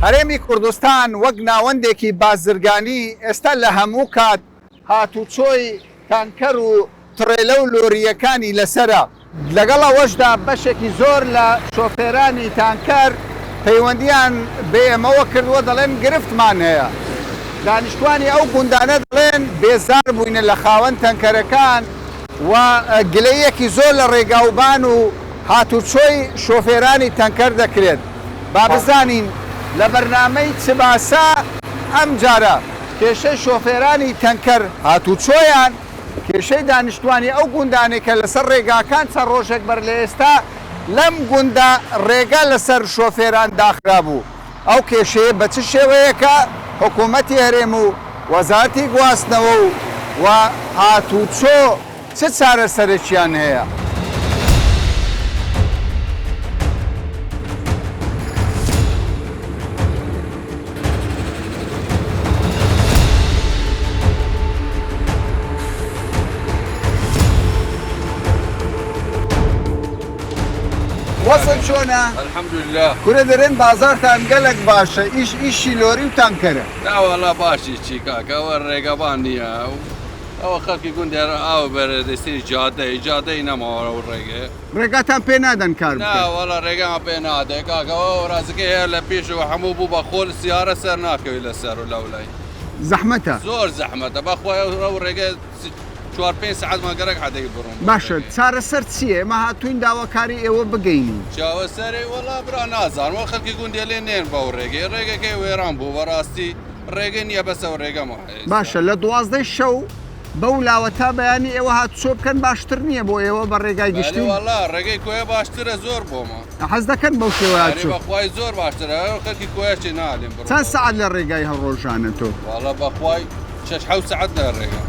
هەرێمی کوردستان وەک ناوەندێکی بازرگانی ئێستا لە هەموو کات هاتوچۆی تانکەر و تڕێلە و لۆریەکانی لەسرە. لەگەڵ ئەوەشدا بەشێکی زۆر لە شۆفێرانی تانکەر پەیوەندیان بە ئێمەوە کردووە، دەڵێن گرفتمان هەیە. دانیشتوانی ئەو گوندانە دەڵێن بێزار بووینە لە خاوەن تەنکەرەکان و گلەیەکی زۆر لە ڕێگاوبان و هاتوچۆی شۆفێرانی تەنکەر دەکرێت. با بزانین لە بەرنامەی چ باسە ئەم جارە کێشەی شۆفێرانی تەنکەر هاتوچۆیان کێشەی دانیشتوانی ئەو گوندانێکە لەسەر ڕێگاکان چەند ڕۆژێک بەر لە ئێستا لەم گوندە ڕێگا لەسەر شۆفێران داخرا بوو. ئەو کێشەیە بە چ شێوەیەکە حکوومەتی هەرێم و وەزارەتی گواستنەوە و هاتوچۆ چ چارەسەرێکیان هەیە؟ وەسن چۆنە؟ الحەمدولله. کورە دەرێن بازارتان گەلێک باشە، ئیشی لۆری و تانکەرە. داوەڵا باشی چی کاکە ئەوە ڕێگەبان نییە ئەوە خەڵکی گوندێر ئاو بەرە دەستی جادەی نەماوەڕە و ڕێگە ڕێگاتان پێ نادەن کار ناوەڵا ڕێگەمان پێ نادێ کاکەەوە ڕازەکەی هەیە لە پێشەوە هەموو بوو بە خۆل سیارە سەر ناکەوی لەسەر و لەولای زەحمەتە زۆر زەحمەتە بەخوای ئەو ڕێگە 4-5 ساعت ماگەرەك عادەی بڕۆم. باشە چارەسەر چییە؟ ئێمە هاتوین داواکاری ئێوە بگەینی. چاوەسەری وەڵا برا نازانەوە خەڵکی گوندێ لێ نێن بەو ڕێگەکەی وێران بوو بەڕاستی ڕێگە نییە بەسەوە ڕێگەمە. باشە لە 12 شەو بەو لاوەتا بەیانی ئێوە هاتوچۆ بکەن باشتر نییە بۆ ئێوە بە ڕێگای گشتی؟ وەڵا ڕێگەی کۆیە باشترە زۆر بۆمە. حەز دەکەن بەو شێوە بەخوای زۆر باشترە خەڵکی کۆیەکی نالێن. چەند سەعات لە ڕێگای هەڵڕۆژانە تۆ؟ وەڵا بەخوای 6-7 ساعت لە ڕێگە.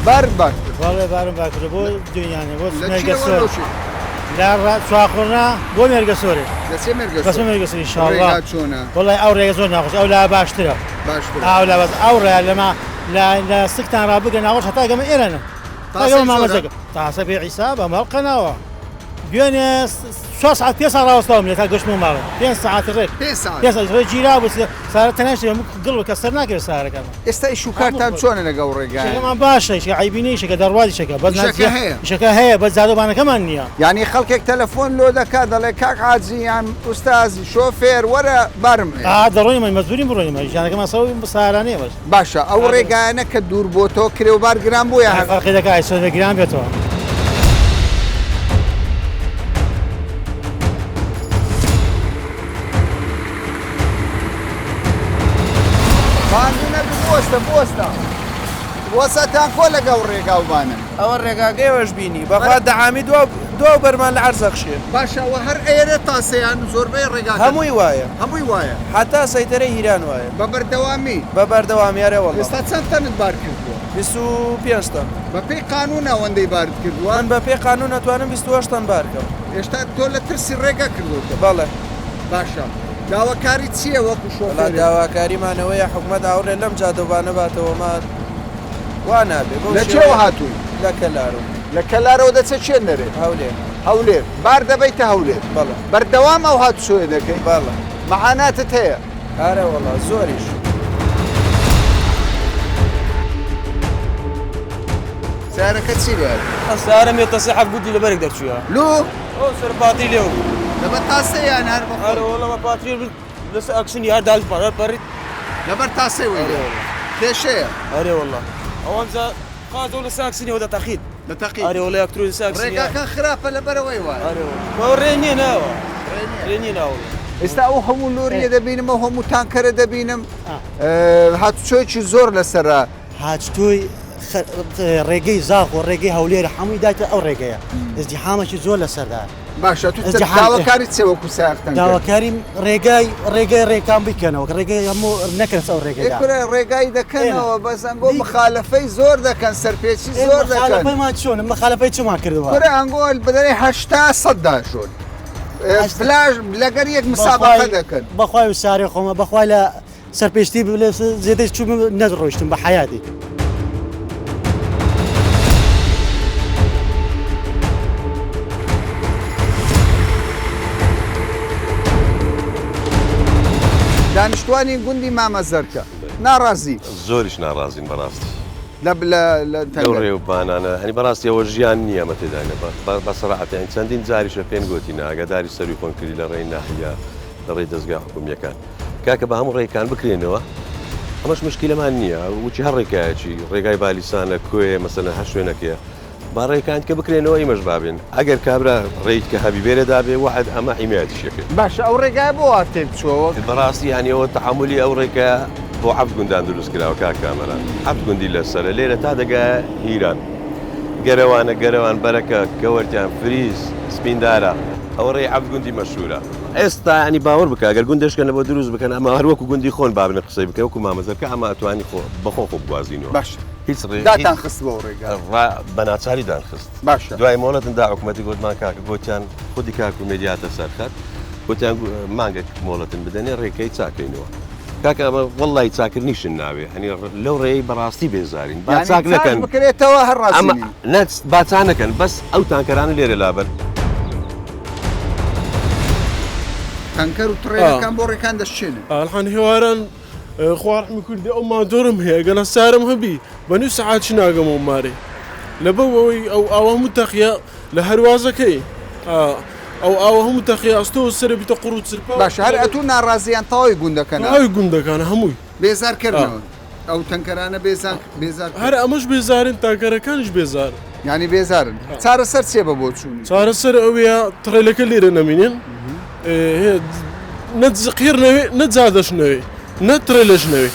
بەر بەر وەڵێ بارم باکرە بۆ دنیاانێ بۆ مێرگە سۆر لا چاخۆنا بۆ مێرگە سۆرێ بەس مێرگە سۆر ئینشاڵڵا چۆنە؟ وەڵای ئەو ڕێگە زۆر ناخۆش ئەو لا باشترە ئاو لا بەس ئەو ڕێ لەما لە سکتان ڕابگە ناوەش هەتا گەمە ئێرەنە تاگەمە مامەزەکە تاسە پێ عیسا بە مەڵقەناوە دوێنێ 6 ساعت 5 ساعت ڕاوەستاوم لێ تا گەشتمە ماڵێ 5 ساعت ڕێک 5 ساعت ڕێ گیرا بوو سارە تەنەش گڵ کە سەر ناکەوێت سارەکەمە. ئێستا ئیش و کارتان چۆنە لەگەڵ ڕێگای؟ شەکەمان باشە عیبینەی شەکە دەڕوازیشەکە بەس شەکە هەیە بە زادۆبانەکەمان نییە. یعنی خەڵکێک تەلەفۆن لۆ دەکات دەڵێ کاک حاجییان ئوستازی شۆفێر وەرە بارم دەڕۆینمە مەزبوری بڕۆینمە ژانەکەمان سەوی سارانەیە بەش. باشە ئەو ڕێگایانە کە دوور بۆ تۆ کرێوبار گران بووە فەرقی دەکات سۆدە گران بێتەوە. وەسەتان کۆ لەگەڵ ڕێگاوبانن ئەوە ڕێگاگەیەوەش بینی بەخوا دەعامی دو بەرمان لە عەرزەخشێ. باشەوە هەر ئێرە تاسەیان زۆربەی ڕێگا هەمووی وایە وایە حتا سەیتەرەی هیران وایە بە بەردەوامی بە بەردەوامیارە وەڵا. ئێستا چەند تەنت بار کردووە؟ 25 تەن. بە پێی قانون ئەوەندەی بارت کردووە؟ من بە پێی قانون نەتوانم 28 تەن بارکەم. ئێستا تۆ لە ترسی ڕێگا کردوتە؟ بەڵێ. باشە داواکاری چییە وەکو شۆفێر؟ داواکاریمانەوەیە حکومەت هاوڕێ لەم جادۆبانە باتەوەمان وا نابێ. لە چێوە هاتووی؟ لە کەلارۆ. لە کەلارەوە دەچێت چێن نەرێت؟ هەولێر بار دەبیتە هەولێر؟ بەڵێ. بەردەوام ئەو هاتوچۆیە دەکەی؟ بەڵێ. مەعاناتت هەیە؟ ئارە وەڵا زۆریش. سیارەکە چی بێت؟ سیارە مێتە سەحەف گوتی لەبەرێک دەرچووە. لۆ؟ ئەو سەرپاتی لێو لەبەر تاسەیان هەر بەخۆ؟ ئارە وەڵا بە پاتری لەسەر ئەکسنی هەر دالپەڕە پەڕیت لەبەر تاسەی وێ کێشەیە؟ ئارێ وەڵا ئەوانجا قازەوە لە ساکسنیەوە دەتەقیت دەتەقی ئارێ وەڵا یەکتروی ساکسنی ڕێگاکە خراپە لەبەرەوەی وایە؟ ئارێ وەڵا ڕێ نییە ناوە ڕێ نییە ناوە. ئێستا ئەو هەموو لۆریە دەبینم ئەو هەموو تانکەرە دەبینم هاتوچۆیکی زۆر لەسەرە هاتووی ڕێگەی زاغ و ڕێگەی هەولێر هەمووی داکە ئەو ڕێگەیە ئەزدیحامێکی زۆر لەسەردا. باشە تو داواکاری چێ وەکو ساختن؟ داواکاری ڕێگای ڕێکان بکەنەوە ڕێگەی هەموو نەکرد ئەو ڕێگەیدا. ڕێگای دەکەنەوە بەزەنگۆ مخالفەی زۆر دەکەن سەرپێچی زۆر دەکەن. مخالفەیمان چۆن مخالفەی چمان کردووە؟ کورە ئەنگۆل بەدەرێ 80 شۆن فلاش لەگەر یەک مسابقە دەکەن. بەخوای سارێ خۆمە بەخوای لە سەرپێشتی زێدەی چوو نەڕۆیشتم بە حیاتی. دانیشتوانی گوندی مامەزەرکە ناڕازی زۆریش ناڕازین بەڕاستی لە لەو ڕێوبانانە هەنی بەڕاستی ئەوە ژیان نییە مە تێدانە بە سەراحەتیان چەندین جاریشە پێم گوتینە ئاگاداری سەروی خۆن کردی لە ڕێی ناحیە لە ڕێی دەستگا حکومیەکان کاکە بە هەموو ڕێیەکان بکرێنەوە ئەمەش مشکلەمان نییە وچی هەر ڕێکایەکی ڕێگای بالیسانە کوێ مەسەلەن هەر شوێنەکەیە با ڕێکان کە بکرێنەوە ئیمەش بابێن ئەگەر کابرا ڕێیت کە هەبی بێرەدا بێ وحد ئەمە حیمایەتیشەکەێت باش ئەو ڕێگای بۆ تێک چۆوە بەڕاستی هەنیەوە تەحملی ئەو ڕێکە بۆ حەفت گوندان دروست کراوە کاکامەران حەفت گوندی لەسەرە لێرە تا دەگا هیران گەرەوان بەرەکە گەوەرتیان فریز سپیندارە ئەوە ڕێی حەفت گوندی مەشهورە ئێستا ینی باوەڕ بکە ئەگەر گوندشکەن بۆ دروست بکەن ئەمە هەروەکو گوندی خۆن بابنە قسەی بکە وەکو مامەزەرکە ئەمە ئەتوانی بەخۆ بگوازینەوە باش هیچ داتان خست بۆ ڕێگا بە ناچاری دانخست باشە دوای مۆڵەتندا حکوومەتی گوتمان کاکە گوتیان خودی کاکو مێدیاتە سەرخەت گوتیان مانگێک مۆڵەتن بدەنێ ڕێکەی چاکەینەوە کاکە ئەمە وەڵی چاکردنیشن ناوێ هەنی لەو ڕێی بەڕاستی بێزارین با چاک نەکەن بکرێتەوە هەر ڕاستین باچان نەکەن بەس ئەو تانکەرانە لێرە لابەر تانکەر و تڕێەکان بۆ ڕێکان دەشتێنە الحان هێواران خواردمی کوردی ئەو مادۆرم هەیە گەنە سارم هەبی بە نوو سەعاتی ناگەمەوە مارێ لەبەوەی ئەو ئاوە هەموو تەخیا لە هەروازەکەی ئەو ئاوە هەموو تەخیا ئەستەوە سەرە بیتە قوڕ سرپا باش هەر ئەتوو ناڕازیان تەواوی گوندەکەن ئەوی گوندەکانە هەمووی بێزارکردنەوە ئەو تەنکەرانە بێزار هەر ئەمەش بێزارن تاکەرەکانش بێزار ینی بێزارن چارەسەر چێ بە بۆ چوونی چارەسەر ئەوەیە تڕێلەکە لێرە نەمینێن نەقیرنەوێ نەجادەشنەوێ نەتڕێلەشنەوێ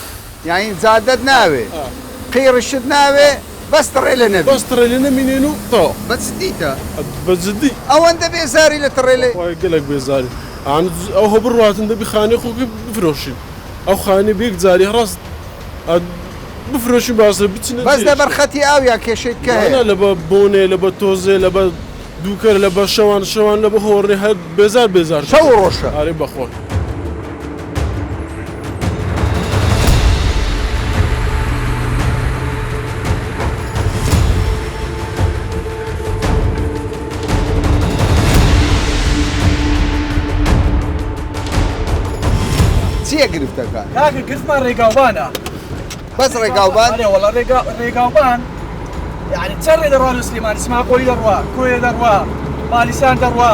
یاین جادەت ناوێ قیڕشت ناوێ بەس تڕێ لە نەبێ بەس تڕێلە نەمینێن و تا بەچدیتە بەجددی ئەوەندە بێزاری لە تڕێلێ گەلک بێزاری ئەو هە بڕاتن دەبی خانەی خۆکە بفرۆشین ئەو خانەی بێک جاری ڕاست بفرۆشین باسە بچینە بەس لە بەرخەتی ئاویا کێشێت کە هەیە لە بە بۆنێ لە بە تۆزێ لە بە دووکەر لە بە شەوان لە بە هۆڕێ هەر بێزار شەو ڕۆژە ئارێ بەخۆن چیە گرفتەکە کاکە گرتمان ڕێگاوبانە بەس ڕێگاوبان وەڵا ڕێگاوبان یعنی چەند ڕێ دەڕوا لە سلێمانی سماقۆلی دەڕوا کوێ دەڕوا بالیسان دەڕوا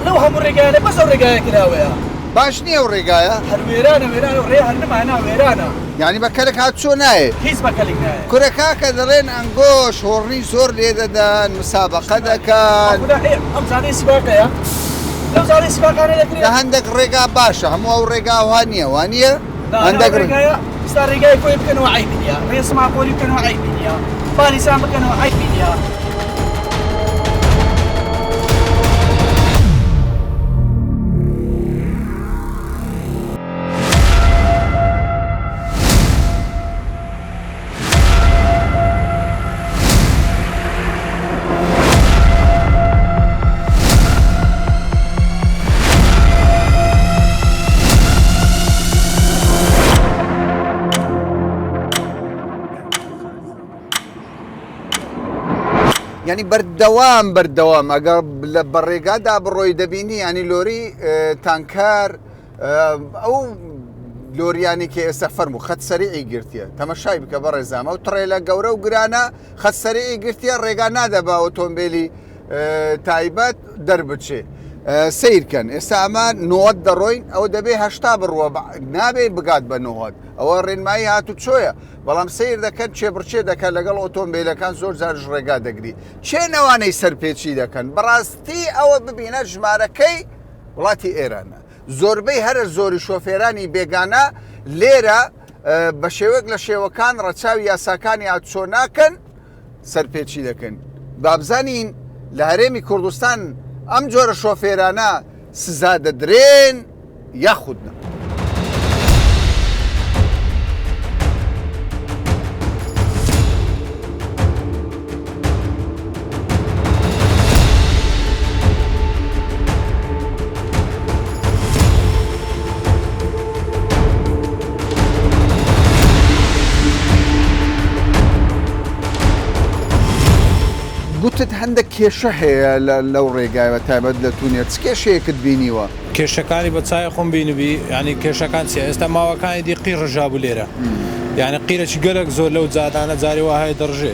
لەو هەموو ڕێگایانە بەس ئەو ڕێگایە کراوەیە باش نییە ئەو ڕێگایە هەر وێرانە ڕێ هەر نەمانە وێرانە یعنی بە کەلک هات چۆ نایە هیچ بەکەلێک نایە کورەکە کە دەڵێن ئەنگۆش هۆڕنی زۆر لێ دەدەن مسابقە دەکەن ئەم زانەی سیباقەیە لەو زانەی سیباقانە لە دەکرێت هەندێک ڕێگا باشە هەموو ئەو ڕێگا وانە وانە هەندێک ڕێگایە ستا ڕێگای کۆی بکەنەوە عیبی نیە ڕێ سماقۆلی بکەنەوە عیبی نیە بالیسان بکەنەوە عیبی نیە ینی بەردەوام ئەگەر لە بەڕێگادا بڕۆی دەبینی ینی لۆری تانکار ئەو لۆریانی کە ئێستا فەرموو خەت سەریعی گرتیە تەمەشای بکە بە ڕێزامە و تڕێلە گەورە و گرانە خەت سەریعی گرتیە ڕێگا نادەبا ئۆتۆمبیلی تایبەت دەربچێ سیرکەن ئێستا ئەمە نۆت دەڕۆین ئەو دەبێ هەشتا بڕوە نابێ بگات بە نۆهات ئەوە ڕێنمایی هاتو چۆیە بەڵام سیر دەکەن چێبڕچێ دەکەن لەگەڵ ئۆتۆمبیلەکان زۆر جارش ڕێگا دەگری چێ نەوانەی سەرپێچی دەکەن بەڕاستی ئەوە ببینە ژمارەکەی وڵاتی ئێرانە زۆربەی هەرە زۆری شۆفێرانی بێگانە لێرە بە شێوەک لە شێوەکان ڕەچاوی یاساکانی هاتچۆ ناکەن سەرپێچی دەکەن بابزانین لە هەرێمی کوردستان ئەم جۆرە شۆفێرانە سزا دەدرێن یاخودنە گوتت هەندێک کێشە هەیە لەو ڕێگایە تایبەت لە تونێت چ کێشەیەکت بینیوە؟ کێشەکانی بە چای خۆم بینبی ینی کێشەکان چیە ئێستا ماوەکانی دی قی ڕژابوو لێرە یعنی قیرەی گەلک زۆر لەو جادانە جاری وهای دەڕژێ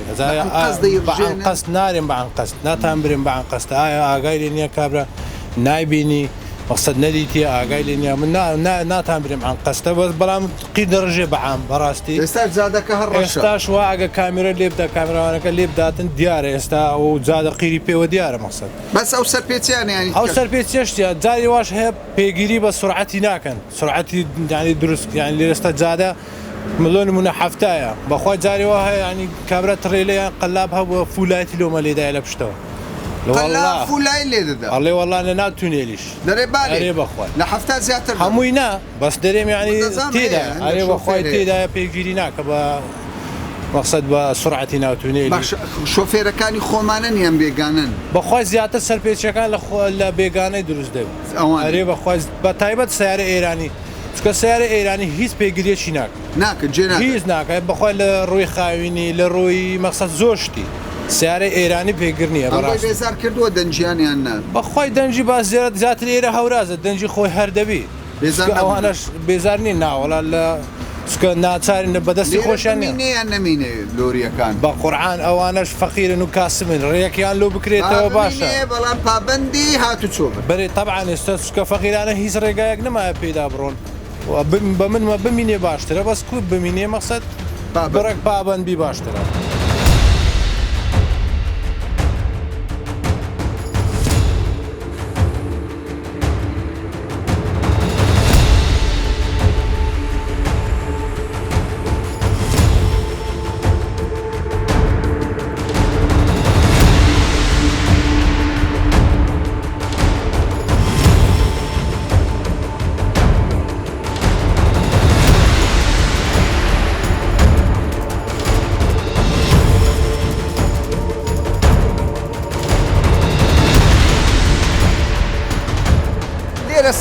قەست نارێن بەعن قەست ناتان برێن بەعن قەست ئایا ئاگای لێ نییە کابرا نایبینی مەقسەد نەدیتە ئاگای لێ نییە من ناتان برێم عن قەستە بەس بەڵام قی دەڕژێ بەعام بەڕاستی ئێستا جادەکە هەر ئێستاش وا ئەگە کامێرە لێبدا کامێراوانەکە لێ بداتن دیارە ئێستا ئەو جادە قیری پێوە دیارە مەقسەد بەس ئەو سەرپێچیانیانی ئەو سەرپێچێشتە جاری واش هەیە پێگیری بە سرعەتی ناکەن سرعەتی ینی دروست یان لێرەستە جادە ملۆن منە هەفتایە بەخوای جاری وا هەیە ینی کابرا تڕێلەیان قەلاب هەبووە فولایەتی لۆمە لێدایە لە پشتەوە فولای لێ دەدا ئەڵێ وەڵا لە ناو تونێلیش دەرێ ئەرێ بەخوای لە هەفتا زیاتر هەمووی نا بەس دەرێم ینی تێدا ئەرێ بەخوای تێدایە پێگیری ناکە بە مەقسەد بە سرعەتی ناو تونێلی شۆفێرەکانی خۆمانە نیان بێگانن بەخوای زیاتر سەرپێچەکان لە بێگانەی دروست دەبێت ئەرێ بەخوای بە تایبەت سیارە ئێرانی چکە سیارە ئێرانی هیچ پێگیریەکی ناکە هیچ ناکە بەخوای لە ڕووی خاوینی لە ڕۆی مەقسەد زۆر شتی سیارە ئێرانی پێگر نییە بێزار کردووە دەنجیانیان نا بەخوای دەنجی باز زیاتر ئێرە هەورازە دەنجی خۆی هەردەبی ئەوانش بێزار نین ناوەڵا لە چکە ناچارین لە بەدەستی خۆشیان نیان نەمینێ لۆریەکان بە قورعان ئەوانش فەقیرن و کاسمن ڕێیەکیان لۆ بکرێتەوە باشە بەڵام پابندی هاتو چۆ بەرێ تەبعان ئێستا چکە فەقیرانە هیچ ڕێگایەک نەمایە پێدا بڕۆن بە منمە بمینێ باشترە بەس کوت بمینێ مەقسەد بڕێک پابندبی باشترە.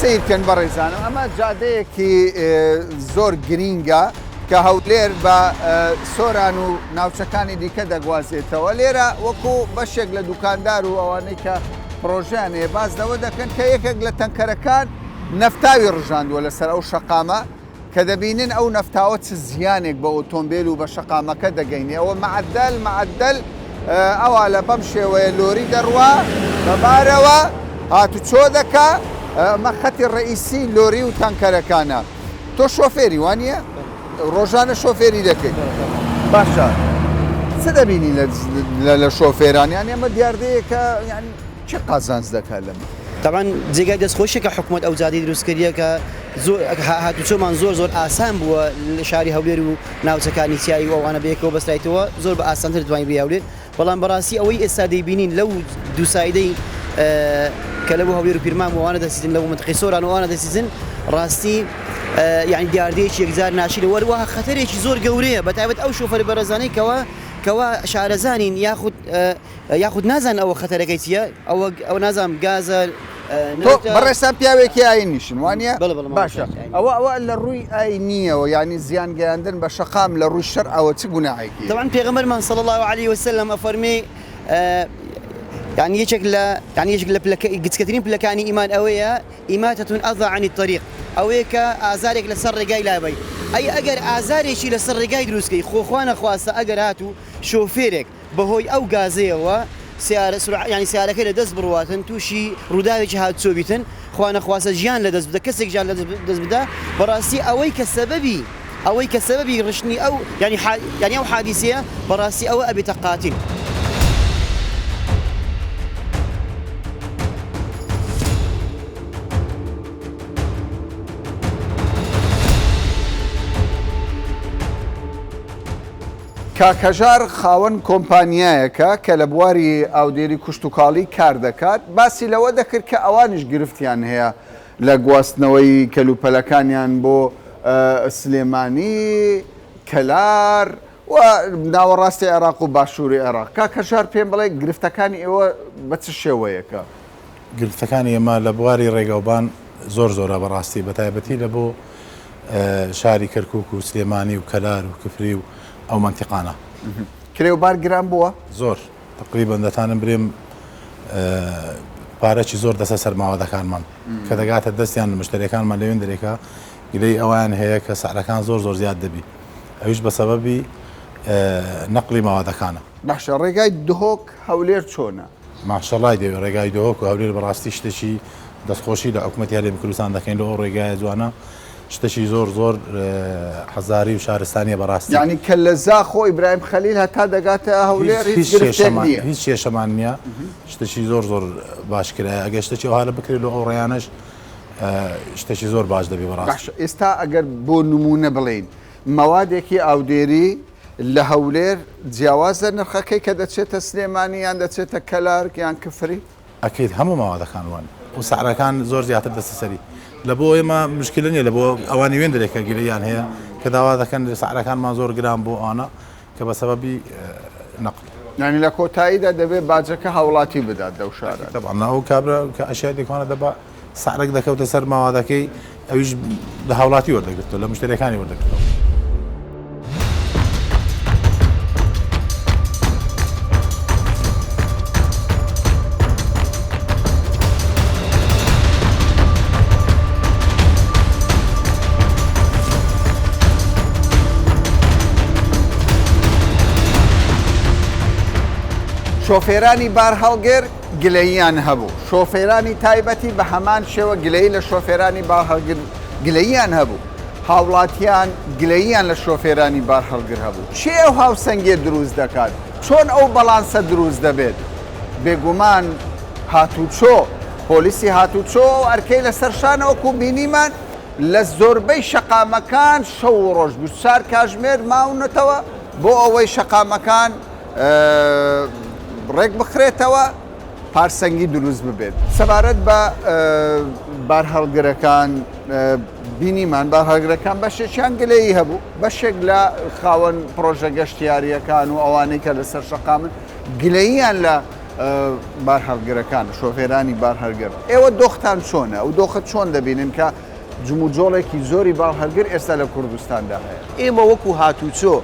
سیرکەن بەڕێزانم ئەمە جادەیەکی زۆر گرینگە کە هەولێر بە سۆران و ناوچەکانی دیکە دەگوازێتەوە لێرە وەکو بەشێک لە دوکاندار و ئەوانەی کە پرۆژیانێ بازدەوە دەکەن کە یەکێک لە تەنکەرەکان نەفتاوی ڕژاندووە لەسەر ئەو شەقامە کە دەبینن ئەو نەفتاوە چ زیانێک بە ئۆتۆمبیل و بە شەقامەکە دەگەینێ ئەوە معدل ئەوە لە بەم شێوەیە لۆری دەڕوا بەبارەوە هاتوچۆ دەکا ئەمە خەتی ڕئیسی لۆری و تانکەرەکانە تۆ شۆفێری وانە ڕۆژانە شۆفێری دەکەیت باشە چ دەبینی لە شۆفێرانیان ئەمە دیاردەیەکە یان چه قازانز دەکات لەمە طبعا جێگای دەستخۆشێکە حکوومەت ئەو جادەی دروستکردیە کە هاتوچۆمان زۆر ئاسان بووە لە شاری هەولێر و ناوچەکانی سیایی و ئەوانە بەیەکەوە بەستایتەوە زۆر بە ئاسانتر دەتوانین بێ هەولێر بەڵام بەڕاستی ئەوەی ئێستا دەیبینین لەو دووسایدەی کە لەبوو هەولێر و پیرمان وانە دەسیزن لەو منتقی سۆران وانە دەسیزن ڕاستی یعنی دیاردەیەکی یەکجار ناشیرە وەروەها خەتەرێکی زۆر گەورەیە بەتایبەت ئەو شۆفەری بەڕێزانەی کەوا شارەزانین یاخود نازان ئەوە خەتەرەکەی چییە ئەو نازانم گازە بەڕێستان پیاوێکی ئاینیشن وانە باشە ئەوە لە ڕووی ئاینیەوە ینی زیان گەیاندن بە شەقام لە ڕووی شەر ئەوە چ گوناحێکی طبعا پێغەمبەرمان صلی الله عليه وسلم ئەفەرمێ يعني يشك قسكترين بلكاني إيمان أويا إماتة أضع عن الطريق أويك آزارك لسر رجاي لابي أي أجر آزاري شيء لسر رجاي دروسكي خوخوانا خواسة أجر هاتو شوفيرك بهوي أو غازية سيارة سرعة يعني سيارة كده دز برواتن توشي روداوي جهات سوبيتن خوانا خواسة جيان لدز بدا كسك جيان لدز بدا براسي أويك السببي رشني أو يعني أو حادثية براسي أو أبي تقاتل کاکەژار خاوەن کۆمپانیایەکە کە لە بواری ئاودێری کوشتتوکاڵی کار دەکات باسی لەوە دەکرد کە ئەوانش گرفتیان هەیە لە گواستنەوەی کەلوپەلەکانیان بۆ سلێمانی کەلار و ناوەڕاستی عێراق و باشووری عێراق کاکەژار پێم بڵێ گرفتەکانی ئێوە بە چ شێوەیەکە گرفتەکانی ئێمە لە بواری ڕێگەوبان زۆرە بەڕاستی بەتایبەتی لە بۆ شاری کەرکووک و سلێمانی و کەلار و کفری و ئەو منتیقانە کرێوبار گران بووە زۆر تقریبا دەتانم برێم پارەی زۆر دەسە سەر ماوەدەکانمان کە دەگاتە دەستیان لە مشتریەکانمان لەوێن دەرێکا گلەی ئەویان هەیە کە سعرەکان زۆر زیاد دەبی ئەویش بە سەبەبی نەقلی ماوەدەکانە. باشە ڕێگای دهۆک هەولێر چۆنە؟ ماشەڵای دەوێت ڕێگای دهۆک و هەولێر بەڕاستی شتێکی دەستخۆشی لە حکوومەتی هەرێمی کوردستان دەکەین لە ئەو ڕێگایە جوانە شتێکی زۆر حەزاری و شارستانیە بەڕاستی یعنی کە لە زاخۆ ئیبراهیم خەلیل هەتا دەگاتە هەولێر هیچ کێشەمان نییە شتێکی زۆر باشکرایە ئەگەر شتێکی ئەوها لە بکرێت لە ئەو ڕێیانەش شتێکی زۆر باش دەبی بەڕاست. ئێستا ئەگەر بۆ نمونە بڵین مەوادێکی ئاودێری لە هەولێر جیاوازە نرخەکەی کە دەچێتە سلێمانی یان دەچێتە کەلارک یان کفری؟ ئەکەیت هەموو ماوادەکان وان و سعرەکان زۆر زیاتر دەستەسەری لە بۆ ئێمە مشکل نیە لە بۆ ئەوانی وێن دەرێکە گیرەیان هەیە کە داوا دەکەن سعرەکانمان زۆر گران بۆ ئەوانە کە بە سەبەبی نەقل. یعنی لە کۆتاییدا دەبێت باجەکە هاوڵاتی بدات دەو شارە. طبعا ئەو کابرا کە ئەشیادێکوانە دەبا سعرێک دەکەوتە سەر ماوادەکەی ئەویش لە هاوڵاتی وەردەگرتەوە لە مشتریەکانی وەردەگرتەوە. شۆفێرانی بار هەڵگر گلەییان هەبوو شۆفێرانی تایبەتی بە هەمان شێوە گلەیی لە شۆفێرانی بار هەڵگر گلەییان هەبوو هاوڵاتیان گلەییان لە شۆفێرانی بار هەڵگر هەبوو چێ ئەو هاوسەنگێ دروست دەکات چۆن ئەو بەڵانسە دروست دەبێت بێگومان هاتوچۆ پۆلیسی هاتوچۆ ئەرکەی لەسەر شانەوەکو بینیمان لە زۆربەی شەقامەکان شەو ڕۆژ 24 کاتژمێر ماونەتەوە بۆ ئەوەی شەقامەکان ڕێک بخرێتەوە پارسەنگی دروست ببێت سەبارەت بە بارهەڵگرەکان بینیمان بارهەڵگرەکان بەشێکیان گلەیی هەبوو بەشێک لە خاوەن پرۆژە گەشتیاریەکان و ئەوانەی کە لەسەر شەقامن گلەییان لە بارهەڵگرەکان شۆفێرانی بارهەڵگر ئێوە دۆختان چۆنە ئەو دۆخت چۆن دەبینن کە جموجۆڵێکی زۆری بارهەڵگر ئێستا لە کوردستاندا هەیە ئێمە وەکو هاتوچۆ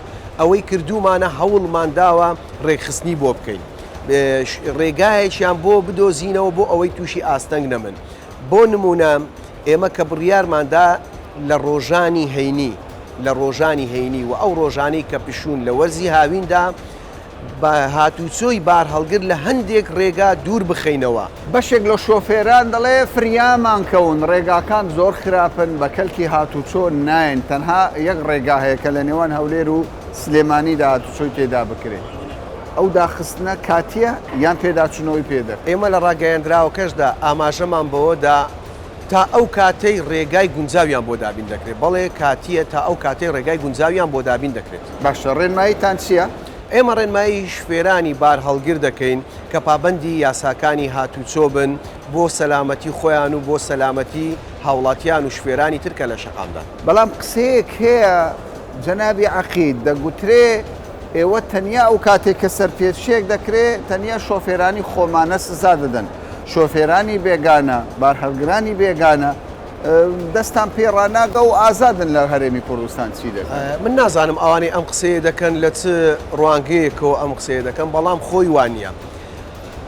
ئەوەی کردومانە هەوڵمان داوە ڕێکخستنی بۆ بکەین ڕێگایەکیان بۆ بدۆزینەوە بۆ ئەوەی تووشی ئاستەنگ نەمن بۆ نمونە ئێمە کە بڕیارماندا لە ڕۆژانی هەینی و ئەو ڕۆژانەی کە پشوون لە وەرزی هاویندا بە هاتوچۆی بارهەڵگر لە هەندێک ڕێگا دوور بخەینەوە بەشێک لە شۆفێران دەڵێ فریامان کەون ڕێگاکان زۆر خراپن بە کەلکی هاتوچۆ ناین تەنها یەک ڕێگا هەیە کە لە نێوان هەولێر و سلێمانیدا هاتوچۆی تێدا بکرێت ئەو داخستنە کاتیە یان پێداچوونەوەی پێدە ئێمە لە ڕاگەیەندراوەکەشدا ئاماژەمان بەوەدا تا ئەو کاتەی ڕێگای گونجاویان بۆ دابین دەکرێت بەڵێ کاتیە تا ئەو کاتەی ڕێگای گونجاویان بۆ دابین دەکرێت باشە ڕێنماییتان چییە؟ ئێمە ڕێنمایی شوێرانی بار هەڵگر دەکەین کە پابەندی یاساکانی هاتوچۆ بن بۆ سەلامەتی خۆیان و بۆ سەلامەتی هاوڵاتیان و شوێرانی ترکە لە شەقامدا بەڵام قسەیەک هەیە جەنابی عەقید دەگوترێ ئێوە تەنیا ئەو کاتێک کە سەرپێچیەک دەکرێت تەنیا شۆفێرانی خۆمانە سزا دەدەن شۆفێرانی بێگانە بارهەڵگرانی بێگانە دەستان پێڕاناگە و ئازادن لە هەرێمی کوردستان چی دەکەن من نازانم ئەوانەی ئەم قسەیە دەکەن لە چ ڕوانگەیەکەوە ئەم قسەیە دەکەن بەڵام خۆی وانە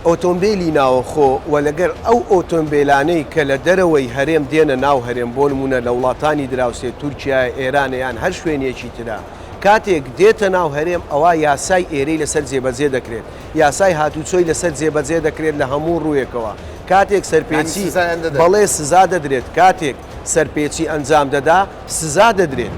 ئۆتۆمبیلی ناوەخۆ و لەگەر ئەو ئۆتۆمبیلانەی کە لە دەرەوەی هەرێم دێنە ناو هەرێم بۆ نمونە لە وڵاتانی دراوسێت تورکیا ئێرانیان هەر شوێنێکی ترا کاتێک دێتە ناو هەرێم ئەوە یاسای ئێرەی لەسەر جێبەجێ دەکرێت یاسای هاتوچۆی لەسەر جێبەجێ دەکرێت لە هەموو ڕوویەکەوە کاتێک سەرپێچی بەڵێ سزا دەدرێت کاتێک سەرپێچی ئەنجام دەدا سزا دەدرێت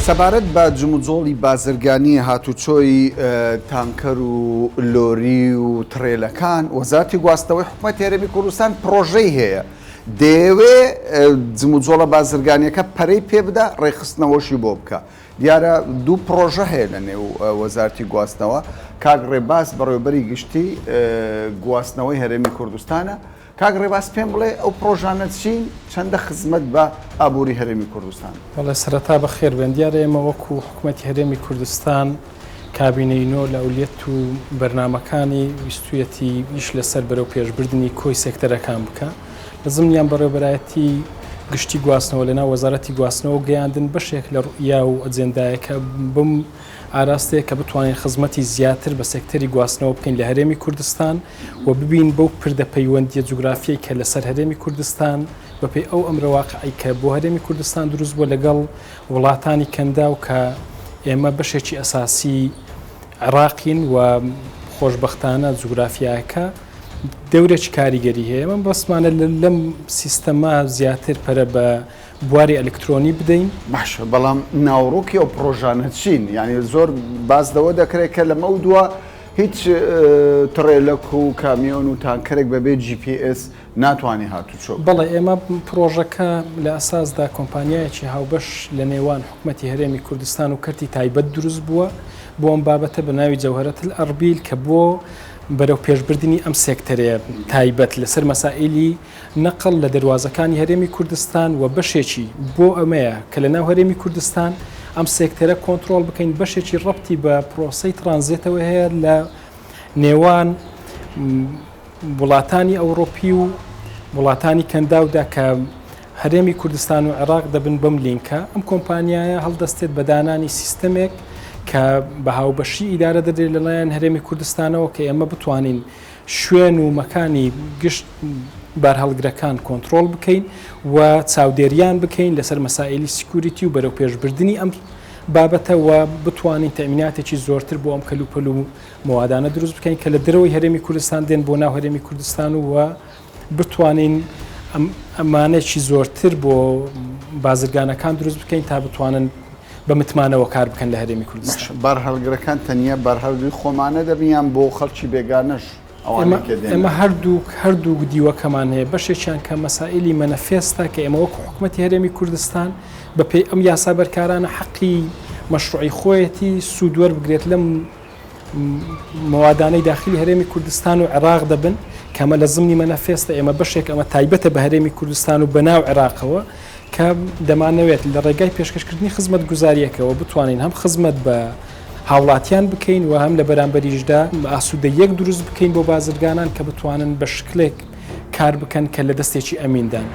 سەبارەت بە جموجۆڵی بازرگانی هاتوچۆی تانکەر و لۆری و ترێلەکان وەزارەتی گواستنەوەی حکوومەتی هەرێمی کوردستان پرۆژەی هەیە دەیەوێ جموجۆڵە بازرگانیەکە پەرەی پێ بدە ڕێخستنەوەشی بۆ بکە دیارە دوو پرۆژە هەیە لە نێو وەزارەتی گواستنەوە کاک ڕێباز بەڕێوەبەری گشتی گواستنەوەی هەرێمی کوردستانە کاک ڕێباز پێم بڵێ ئەو پرۆژانە چین چەندە خزمەت بە ئابووری هەرێمی کوردستان بەڵێ سەرەتا بەخێر بێن دیارە ئێمە وەکو حکوومەتی هەرێمی کوردستان کابینەی نۆ لە ئەولیەت و بەرنامەکانی ویستویەتی ئیش لەسەر بەرەو پێشبردننی کۆی سێکتەرەکان بکە لە زمنیان بەڕێوەبەرایەتی گشتی گواستنەوە لەناو وەزارەتی گواستنەوە گەیاندن بەشێک لە ڕوئیا و ئەجێندایەکە بم ئاراستەیە کە بتوانین خزمەتی زیاتر بە سێکتەری گواستنەوە بکەین لە هەرێمی کوردستان و ببین بەو پردە پەیوەندیە جوگرافیای کە لەسەر هەرێمی کوردستان بەپێی ئەو ئەمرەواقعی کە بۆ هەرێمی کوردستان دروست بووە لەگەڵ وڵاتانی کەندا و کە ئێمە بەشێکی ئەساسی عێراقین و خۆشبەختانە جوگرافیاکە دەورێکی کاریگەری هەیە من بەسمانە لەم سیستەما زیاتر پەرە بە بواری ئەلکترۆنی بدەین باشە بەڵام ناوڕووکی ئەو پرۆژانە چین یعنی زۆر بازدەوە دەکرێت کە لەمە دووە هیچ تڕێلەک و کامیۆن و تانکەرێک بەبێ GPS ناتوانانی هاتوچۆ بەڵێ ئێمە پرۆژەکە لە ئەساسدا کۆمپانیایەکی هاوبەش لە نێوان حکوومەتی هەرێمی کوردستان و کەرتی تایبەت دروست بووە بۆ ئەم بابەتە بە ناوی جەوهرەتل ئەربیل کە بۆ بەرەو پێشبردننی ئەم سێکتەرەیە تایبەت لەسەر مەسائلی نەقل لە دەواازەکانی هەرێمی کوردستان و بەشێکی بۆ ئەمەیە کە لە ناو هەرێمی کوردستان ئەم سێکتەرە کۆنتترۆل بکەین بەشێکی ڕەبتی بە پرۆسی ترانزیتەوە هەیە لە نێوان وڵاتانی ئەوڕۆپی و وڵاتانی کەنداودا کە هەرێمی کوردستان و عێراق دەبن بەم لینکە ئەم کۆمپانیایە هەڵدەستێت بە دانانی سیستەمێک کە بە هاوبەشی ئیدارە دەدرێت لەلایەن هەرێمی کوردستانەوە کە ئێمە بتوانین شوێن و مەکانی گشت بارهەڵگرەکان کۆنتترۆل بکەین و چاودێریان بکەین لەسەر مەسائلی سکوریتی و بەرەو پێشبردننی ئەم بابەتەوە بتوانین تەمیناتێکی زۆرتر بۆ ئەم کەلوپەل و مۆوادانە دروست بکەین کە لە درەوەی هەرێمی کوردستان دێن بۆ ناو هەرێمی کوردستان و بتوانین ئەمانێکی زۆرتر بۆ بازرگانەکان دروست بکەین تا بتوانن بە متمانەوە کار بکەن لە هەرێمی کوردستان بارهەڵگرەکان تەنیا بارهەڵگری خۆمانە دەبیان بۆ خەڵکی بێگانەش ئێمە هەردوو دیوەکەمان هەیە بەشێکیان کە مەسائلی مەنەفێستا کە ئێمە وەکو حکوومەتی هەرێمی کوردستان بەپێی ئەم یاسا بەرکارانە حەقی مەشروعی خۆیەتی سوودوەر بگرێت لەم مەوادانەی داخلی هەرێمی کوردستان و عێراق دەبن کەمە لە زمانی مەنەفێستە ئێمە بەشێک ئەمە تایبەتە بە هەرێمی کوردستان و بەناو عێراقەوە کە دەمانەوێت لە ڕێگای پێشکەشکردنی خزمەت گوزاریەکەەوە بتوانین هەم خزمەت بە هاوڵاتیان بکەین و هەم لە بەرامبەریشدا ئاسوودە یەک دروست بکەین بۆ بازرگانان کە بتوانن بە شکلێک کار بکەن کە لە دەستێکی ئەمیندان.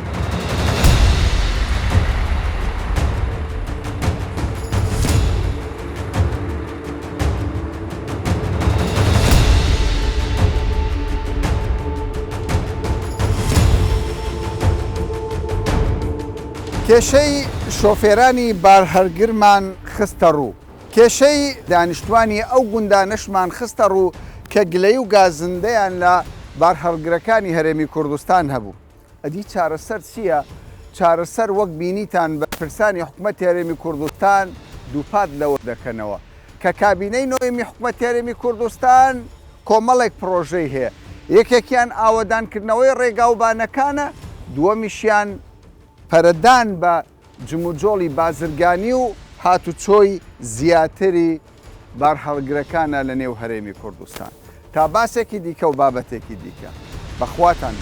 کێشەی شۆفێرانی بارهەڵگرمان خستە ڕوو کێشەی دانیشتوانی ئەو گوندانەشمان خستە ڕوو کە گلەی و گازندەیان لە بارهەڵگرەکانی هەرێمی کوردستان هەبوو ئەدی چارەسەر چییە؟ چارەسەر وەک بینیتان بە پرسانی حکوومەتی هەرێمی کوردستان دووپات لەوە دەکەنەوە کە کابینەی نۆیمی حکوومەتی هەرێمی کوردستان کۆمەڵێک پرۆژەی هەیە یەکێکیان ئاوەدانکردنەوەی ڕێگاوبانەکانە دووەمیشیان پەرەدان بە جموجۆڵی بازرگانی و هاتوچۆی زیاتری بارهەڵگرەکانە لە نێو هەرێمی کوردستان تا باسێکی دیکە و بابەتێکی دیکە بەخواتان